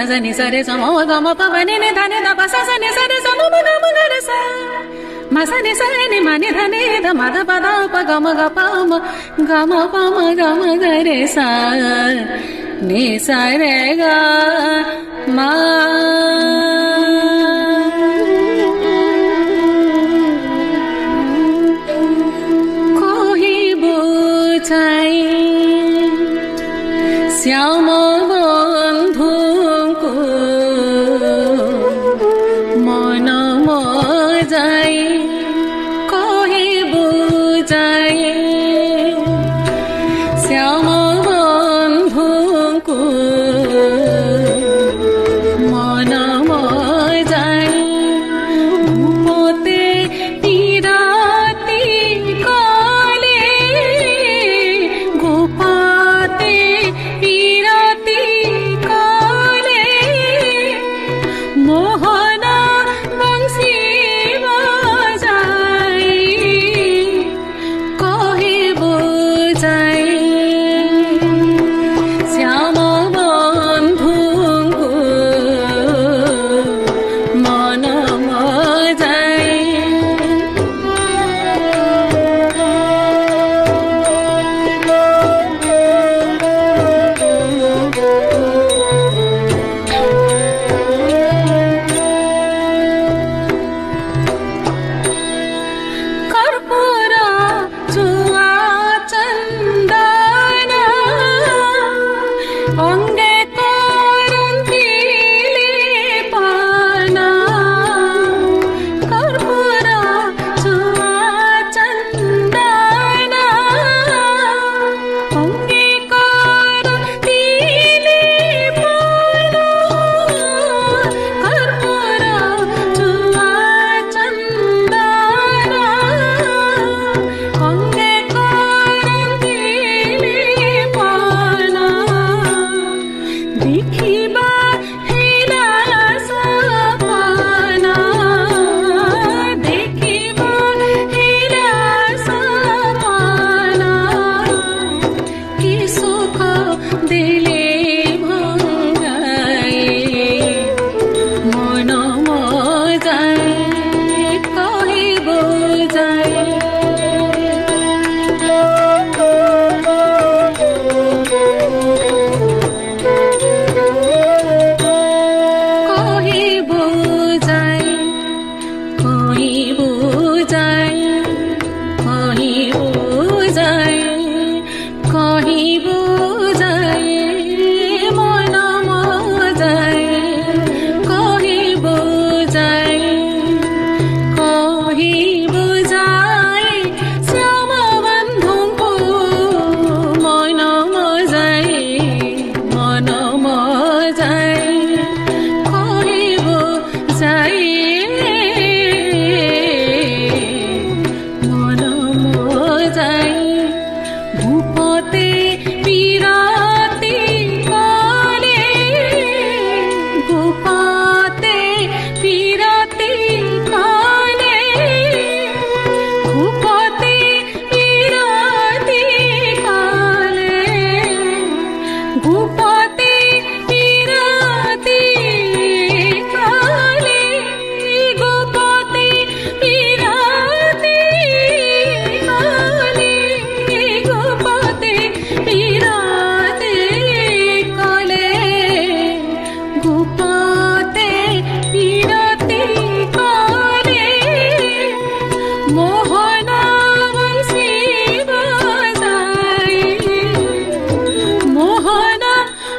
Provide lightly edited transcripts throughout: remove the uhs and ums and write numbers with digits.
sa sa ni sa re sa ma ga ma pa ba ni ni dha ni da pa sa sa ni sa re sa ma ga re sa ma sa ni dha ni da ma da pa da pa ga ma pa ma ga ma pa ma ga re sa ni sa re ga ma শ্যাম বন্ধুকু মন মজাই কহি বুঝাই শ্যাম বন্ধুকু মন মজাই ভূপতে তিরাতি কলে গোপাতে মোহনা বংশী বাজাই কহি বুঝাই শ্যাম বন্ধুকু মন মজাই অঙ্গে করুণ তিলে পানা কর্পূর চুয়া চন্দনা অঙ্গে করুণ তিলে পানা কর্পূর চুয়া চন্দনা অঙ্গে করুণ তিলে পানা দেখিবা হেলা সপনা দেখিবা হেলা সপনা কি সুখ দিলে ভঙ্গাই মন মজাই কহি বুঝাই কহি বুঝাই মন মজাই কহি বুঝাই কহি বুঝাই শ্যাম বন্ধুকু মন মজাই মন মজাই কহি বুঝাই মন মজাই ভূপতে বিরাতি কলে গোপাতে বিরাতি কলে ভূপতে বিরাতি কলে ভূপতে বিরাতি কলে গোপাতে বিরাতি কলে গোপাতে বিরাতি কলে গোপাতে বিরাতি কলে মোহনা বংশী বাজাই মোহনা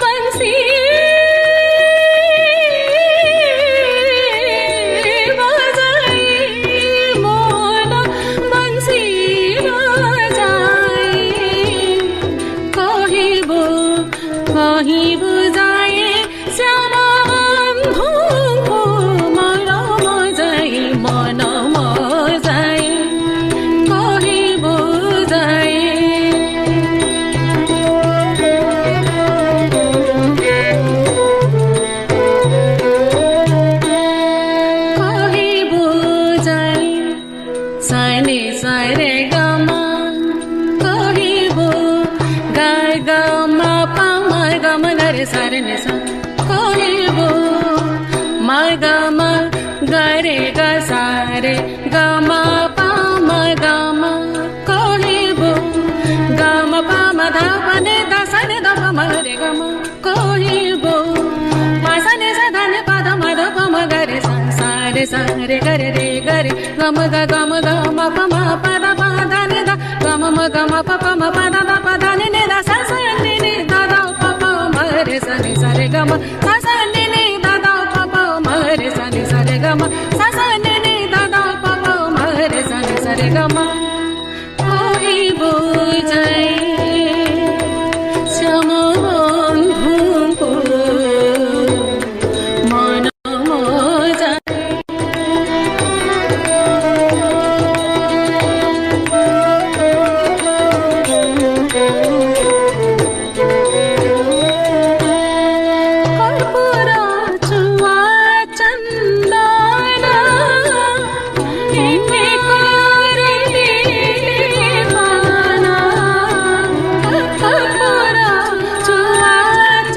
বংশী বাজাই মোহনা বংশী বাজাই কহি বুঝাই শ্যাম বন্ধুকু মন মজাই মন মজাই কহি বুঝাই কহি বুঝাই সাইনে সাইরে গামা কহিবো গায় গামা পামা গামা রে সারে নে সা কহিবো म ग म ग रे ग सा रे ग म प म ग म कोहिबो ग म प म ध प नि ध स नि ध प म रे ग म कोहिबो प स नि स ध नि प ध म ध प म ग रे सा रे ग रे ग रे ग म ग म प म प ध प ध नि ध ग म ग म प प म प ध ध प ध नि नि ध स स नि नि ध ध प प म रे स रे ग म स स नि नि ध ध प प म रे ग म स स नि नि ध ध प प म रे ग म कोई बुझाई শ্যাম বন্ধু মন মজাই কর্পূর চুয়া চন্দন একে করে দিলে মানা কর্পূর চুয়া চন্দন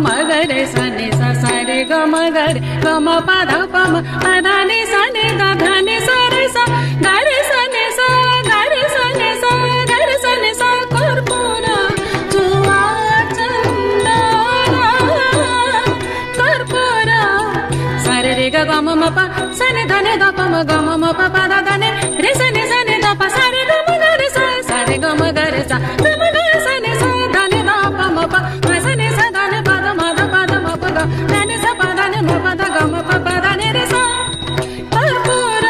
म ग रे स नि स स रे ग म ग रे ग म प ध प म प ध नि स नि ग ध नि स रे स ग रे स नि स ग रे स नि स ग रे स नि स কর্পূর চুয়া চন্দন কর্পূর सा रे रे ग ग म म प स नि ध नि ध प म ग म म प प ध ध नि रे स नि ध प सा रे ग म ग रे स सा रे ग म ग रे स ग म ग रे स नि स ध नि ध प म प म स नि स ध नि प ध म ध प ध म प ग ध नि स प ध नि म प ध ग म प प ध नि रे स কর্পূর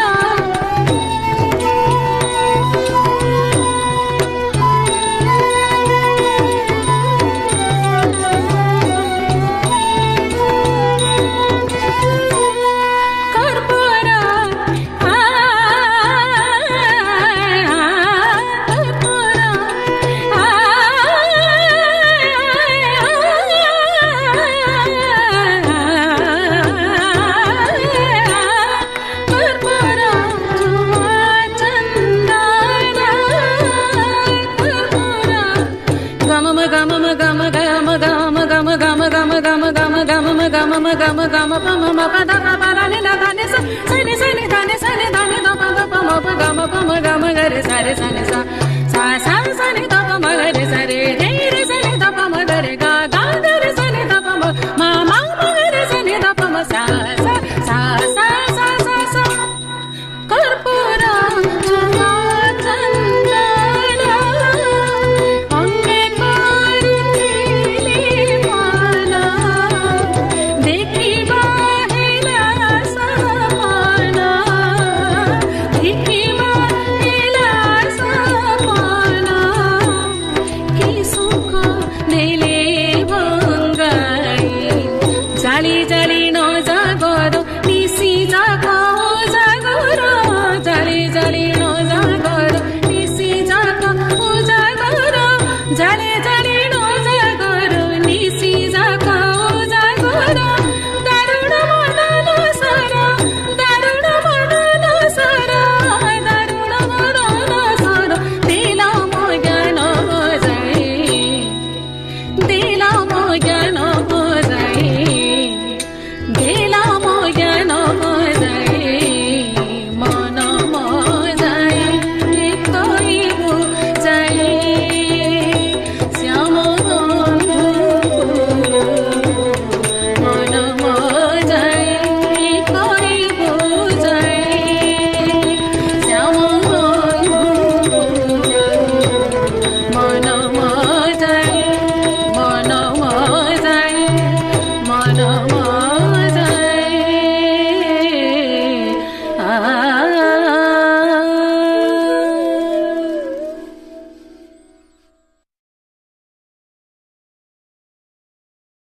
কর্পূর గమ మ గమ గమ ప మ మ ప ద ప ప ద ని ద ధ ని స స ని ద ని ధ ని ద ప ద ప మ ప గమ గ రి స రి స ని స